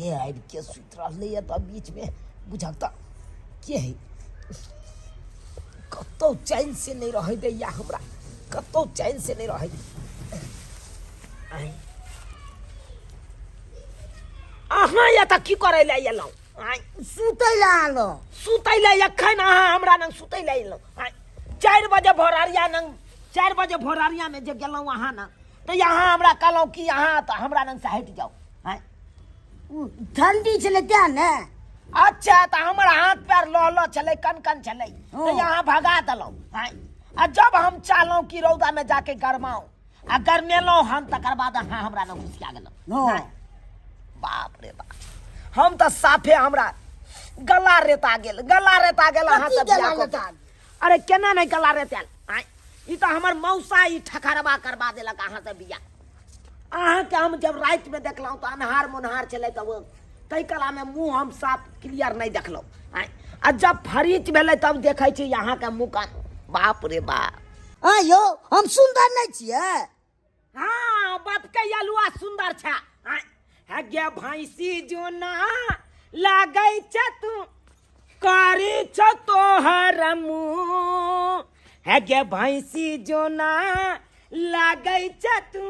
के आबि के सुति रहलैए तऽ बीच में बुझक तऽ के है कतौ चैन से नहीं रह दैया हमरा कतौ चैन से नहीं रह अहाँ या तऽ की करे ले एलौ सुतै ला आलो सुतै ले एखन अहाँ हमरा नंग सुतै ले एलौ 4 बजे भोरहरिया नंग 4 बजे भोरहरिया में जे गेलौ अहाँ न तो यहाँ हमरा कहलौ कि यहाँ तो हमरा नंग से हट जाओ ठंडी छलै त्या ने अच्छा तो हमारा हाथ पैर लहलो चले कन चले तो यहाँ भगा दलो आ जब हम चाहलो कि रौदा में जाके गरमाओ आ गरमेलो हम तकर बाद हाँ हमरा न घुसिया गेलो बाप रे बाप हम तो साफे हमरा गला रेता गेल अहाँ सब अरे केना नहीं गला रेताल ई तो हमर मौसा ई ठकरबा करबा देलक अहाँ से बिया अहाँ के हम जब रात में देखलौ तो अन्हार मुनहार चले तब तई कला में मुंह हम साफ क्लियर नहीं देखलौ आ जब फरीच भेले तब देखै छी यहाँ के मुंह का बाप रे बाप यौ हम सुंदर नहीं छियै हाँ बाप के यलुआ सुंदर छा है गे भैंसी जोना लागै छ तू करी छ तोहर मुंह है गे भैंसी जोना लागै छ तू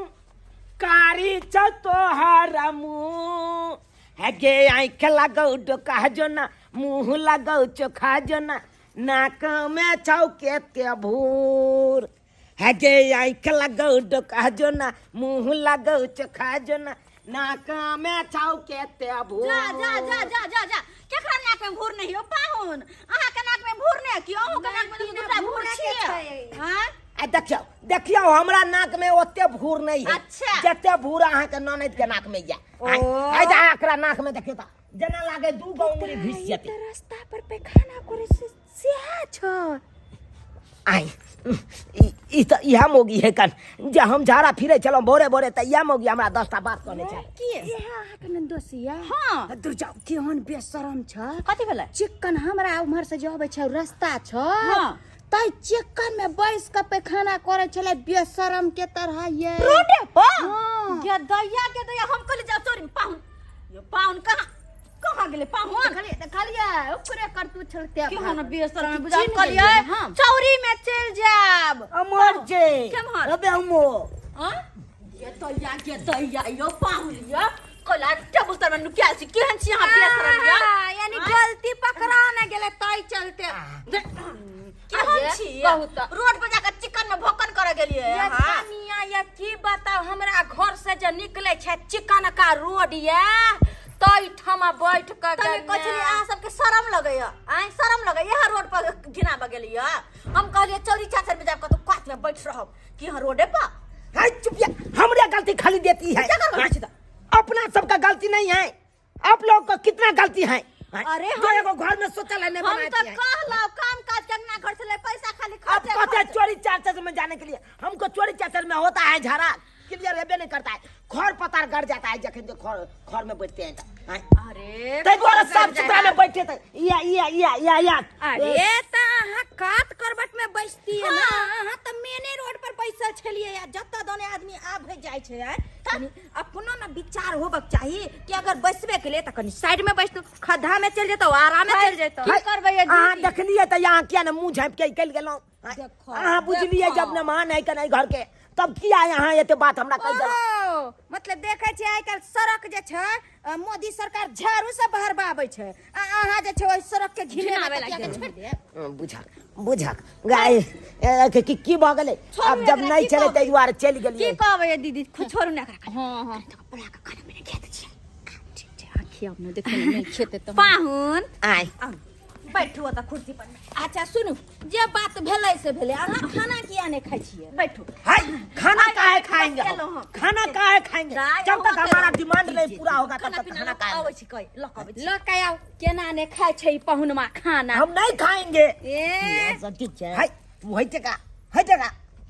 कारी छ तोहर मुंह है गे आँख लगौ डोका जोना मुंह लगौ चोखा जोना नाक में छौ के भूर है गे आँख लगौ डोका जोना मुंह लगौ चोखा जोना नाक में छौ के भूर जा केकरा नाक में भूर नहीं हो पाहुन अहाँ के नाक में भूर नहीं कि अहू के नाक में दूसरा भूर छियै हां देखियो हमरा नाक में ओते भूर नहीं है अच्छा जते भूर अहाँ के ननद के नाक में या आई जा एकरा नाक में देखियो त जना लागे दू गो उंगली घिस जेते रास्ता पर पैखाना करे से छ आई ई त इहा मोगी है कन जे हम झाड़ा फिरे चलो भोरे त इहा मोगी हमरा 10टा बात कहले छै की इहा अहाँके दोसिया हां दूर जाओ केहन बेशरम छ कथि भेलै चिकन हमरा उम्हर से जबै छ रास्ता छ हां तै चिकन में बैस के पैखाना करे छले बेशरम के तरह ये रोडे पर के दैया हम कहले जाओ चोरी पाहुन यो पाहुन कहां गेले पाहुन देखलिए ऊपरे कर तू छलते कि हम बेशरम बुझा कहलिए चौरी में चल जाब अमर जे केमहर अबे हमो हां के दैया यो पाहुन यो कोला टेबुल तर में नुकिया छी केहन छी अहाँ बेशरम यो यानी गलती पकड़ा न गेले तै चलते केहन छी रोड पर जाकर चिकन में भोकन करे गेलिए हां मियां ये की बताओ हमरा घर से जे निकले छै चिकन का रोड ये तई ठमा बैठ के तने कचरी अहाँ सबके शरम लगैया शरम लगै यहाँ रोड पर घिना बगेलिया हम कहलिए चौरी चाचर में जाकर तो काट में बैठ रहब कि यहाँ रोडे पर हाय चुपिया हमरे गलती खाली देती है अपना सबका गलती नहीं है आप लोग को कितना गलती है अरे हम एगो घर में शौचालय नहीं बनाते हैं हम तो कहला काम काज करना घर से ले पैसा खाली अब कहते चोरी चाचर में जाने के लिए हमको चोरी चाचर में होता है झाड़ा क्लियर रहबे नहीं करता है खर पतार गड़ जाता है जखन जो खर में बैठते हैं अरे तै द्वारा सब सुथरा में बैठे थे या अरे ता अहाँ काट करबट में बैठती है ना अहाँ त मेने रोड पर बैसल छलिए या जत्ता दोने आदमी आब जाय छै तनी अपनो ना विचार होबक चाहिए कि अगर बैसबे के लिए त कनी साइड में बैठ खड्डा में चल जेतो आराम में चल जेतो की करबै अहाँ देखलिए त यहाँ किया न मुंह झाँप के निकल गेलौ अहाँ बुझलिए जब न मान है कि नहीं घर के तब किया यहाँ ये बात हमरा कह दो मतलब देखे छै आइ काल सड़क जे छै मोदी सरकार झाड़ू से बहरबाबै छै अहाँ जे छै ओइ सड़क के घिनावे लागे बुझक गाय की भ गेलै अब जब नहीं चले तै दुआरे चल गेलिए की कहबै दीदी छोड़ू ना हां पड़ा के खाना में खेत छै ठीक छै आखी अब न देखे नहीं खेते तो पाहुन आइ बैठू त कुर्सी पर अच्छा सुनू जे बात भेलै से भेलै अहाँ खाना किया नहीं खाइ छियै बैठू हाय खाना काहे खाएंगे खाना काहे खाएंगे जब तक हमारा डिमांड नहीं पूरा होगा तब तक खाना काहे आबै छी कहि लकबै छी लकाया केना ने खाइ छै पहुनमा खाना हम नहीं खाएंगे ए सब ठीक छै हाय वही जगह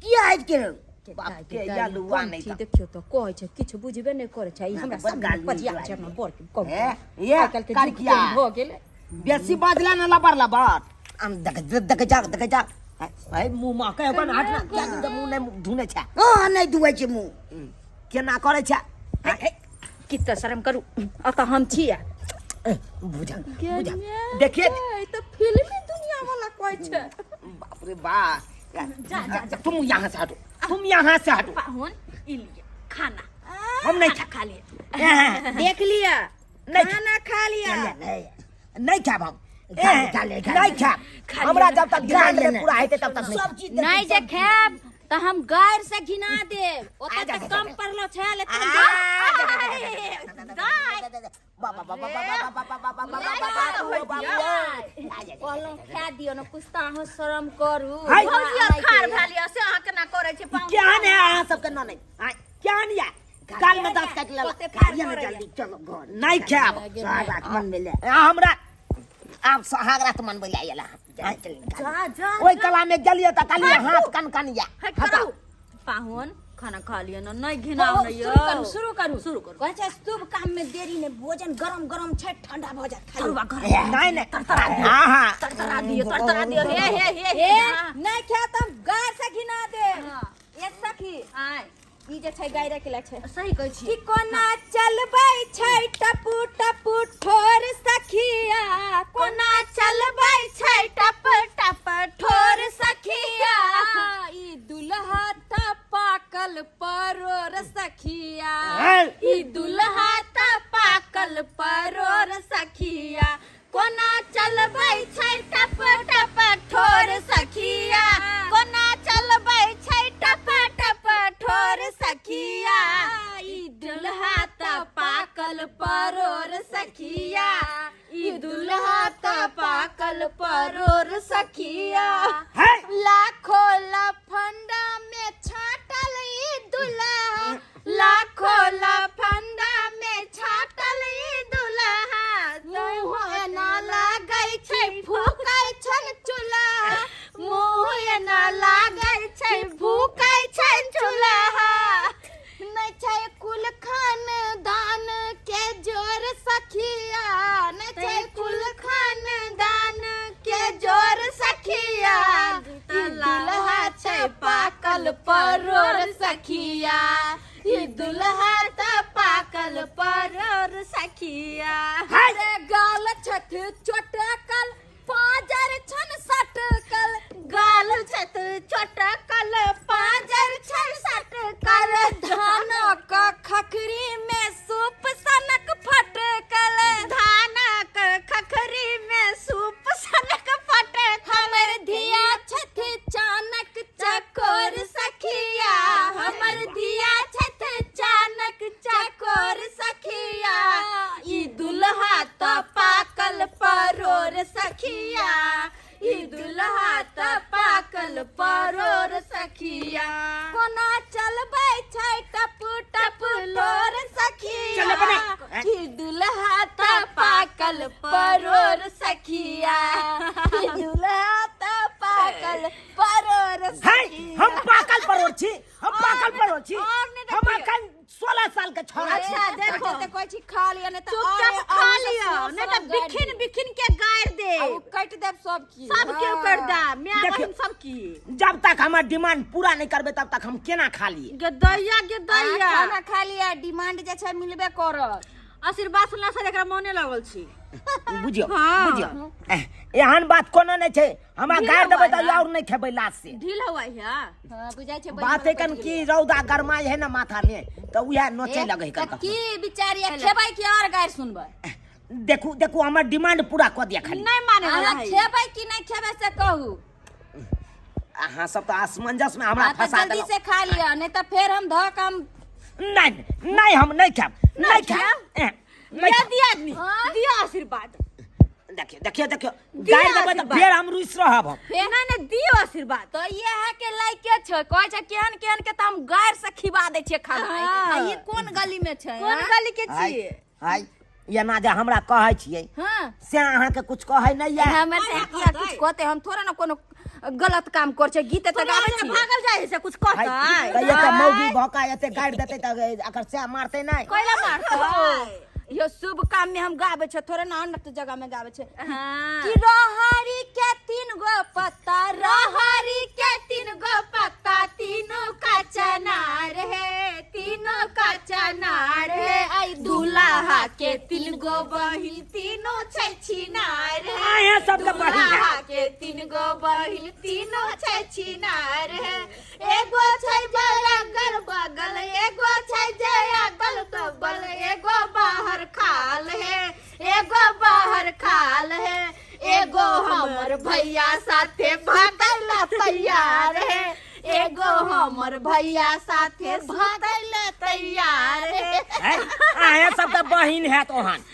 किया है के बाप के जालुआ नहीं था देखियो तो कहै छै किछ बुझबे नहीं करे छै हमरा सब पजिया छै हमरा बर के कह ये आइ काल के किया हो गेलै बेसी बाजला न लबर हम देख जा भाई मुंह में के अपन हाथ में क्या मुंह नहीं धुने छ हां नहीं धुए छै मुंह केना करे छ कितना शर्म करू अतः हम छिया बुझा बुझा देखिए तो फिल्मी दुनिया वाला कोई छे बाप रे बा तुम यहाँ से हटो तुम यहाँ से हटो पाहुन इलिए खाना हम नहीं खा लिए देख लिया नहीं खाना खा लिया नहीं खाब हम नहीं खाब हमरा जब तक ध्यान में पूरा हेते तब तक सब चीज नहीं जे खाब तो हम गायर से घिना देब ओते तक कम पड़लो छै ले कहलो खा दियो न कुछ ताहो शर्म करू भौजी खार भालिया से अहाँ केना करे छी पाहुन क्या ने अहाँ सब के न नहीं क्या नहीं काल में 10 काट ले ये ना जल्दी चलो घर नहीं खाब सारा मन में ले हमरा आप सहागरात मन बोला येला जा ओई कला में गेलिए त काली हाथ कनकनिया हटाओ पाहुन खाना खा लिया ना नहीं घिनाओ नहीं शुरू करू कहै छै शुभ काम में देरी ने भोजन गरम गरम छै ठंडा भ जात खाली नहीं नहीं हां तरतरा दियो हे नहीं खा तब गायर से घिना दे ये सखी आय ई जे छै गायर के ला छै सही कहै छी कि कोना चलबै छै टपू टपू ठोर सखिया कोना चलबै छै टप टप ठोर सखिया ई दुल्हा त पाकल परोर सखिया ई दुल्हा त पाकल परोर सखिया कोना चलबै छै टप टप ठोर सखिया कोना चलबै छै टप टप ठोर सखिया ई दुल्हा त पाकल परोर सखिया ई दुल्हा त पाकल परोर सखिया लाखो लफंडा में छाटल ई दुल्हा लाखो लफंडा में छाटल ई दुल्हा मुँह ना लागै छै फूकै छन चूल्हा मुँह ना लागै छै फूकै छन चूल्हा नहीं छै कुल खानदान के जोर सखिया नहीं छै कुल खानदान के जोर सखिया ई दुल्हा छै पाकल परोर सखिया ई दुल्हा त पाकल परोर सखिया रे गाल छत चोटकल पाजर छन सटकल गाल छत चोटकल पाजर छन सटकल धान का खखरी में सूप सनक फटकल धानक खखरी में सूप सनक फटकल हमर धिया छथ चानक चकोर सखिया हमर धिया छथ चानक चकोर सखिया ई दुल्हा त पाकल परोर सखिया ई दुल्हा त पाकल परोर सखिया कोना चलबै छै टप टप लोर सखिया ई दुल्हा त पाकल परोर सखिया ई दुल्हा त पाकल परोर है सखिया हम पाकल परोर छी हम हम अखन 16 साल के छोरा छी अच्छा देखो तो कोई चीज खा लिया नहीं तो चुपचाप खा लियो नहीं तो बिखिन बिखिन के गायर दे कट देब सब की सब के कर दा मैं देखियो। बहन सब की जब तक हमार डिमांड पूरा नहीं करबे तब तक हम केना खा लिए गे दैया खाना खा लिया डिमांड जे छै मिलबे करत आशीर्वाद सुनला से एकरा मोने लागल छी बुझियो हाँ। बुझियो एहन बात कोनो नहीं छै हमरा गाड़ देबै त और नहीं खेबै लाश से ढील हुआ है हां बुझाइ छै बात है कन की रौदा गरमाई है ना माथा में तो उहे नोचे लगे कन की बिचारी खेबै कि और गायर सुनबै देखू देखू हमर डिमांड पूरा क दिया खाली नहीं माने वाला अहाँ है खेबै कि नहीं खेबै से कहू अहाँ सब तो असमंजस में हमरा हाँ, तो फंसा जल्दी देलो से खा लिया नहीं तो फिर हम धक हम नहीं नहीं हम नहीं खाब नहीं खाब ये दिया आदमी दिया आशीर्वाद देखियो देखियो देखियो गाड़ देबै त फेर हम रुइस रहब हम नहीं नहीं दियो आशीर्वाद तो ये है के लायके छै कहै छै केहन केहन के त हम गायर से खिबा दै छियै खाना हाँ। आ ई कोन गली में छै कौन हाँ? गली के हाय छिए हाय ये ना जे हमरा कहै छियै हाँ से अहाँ के कुछ कहै नहीं है हमें से किया कुछ कहते हम थोड़ा ना कोनो गलत काम कर छै गीत त गाबै छी भागल जाए से कुछ हाय कहता ये त मौगी भौका एते गाड़ देतै त अगर से मारतै नहीं कोइला मारतो यो शुभ काम में हम गाबै छै थोड़ा ना अन्य जगह में गाबै छै हां कि रहरी के 3 गो पत्ता रहरी के 3 गो पत्ता तीनों का चनार है तीनों का चनार है आई दूल्हा तीनों छै छिनार आए सबके बहिन है। दुल्हा के 3 गो बहिन तीनों छै छिनार है एगो छै जया अगल बगल एगो छै जया अगल बगल एगो बाहर खाल है एगो बाहर खाल है एगो हमर भैया साथे भागल तैयार है एगो हमर भैया साथे भागल तैयार है आए सबके बहिन है तोहन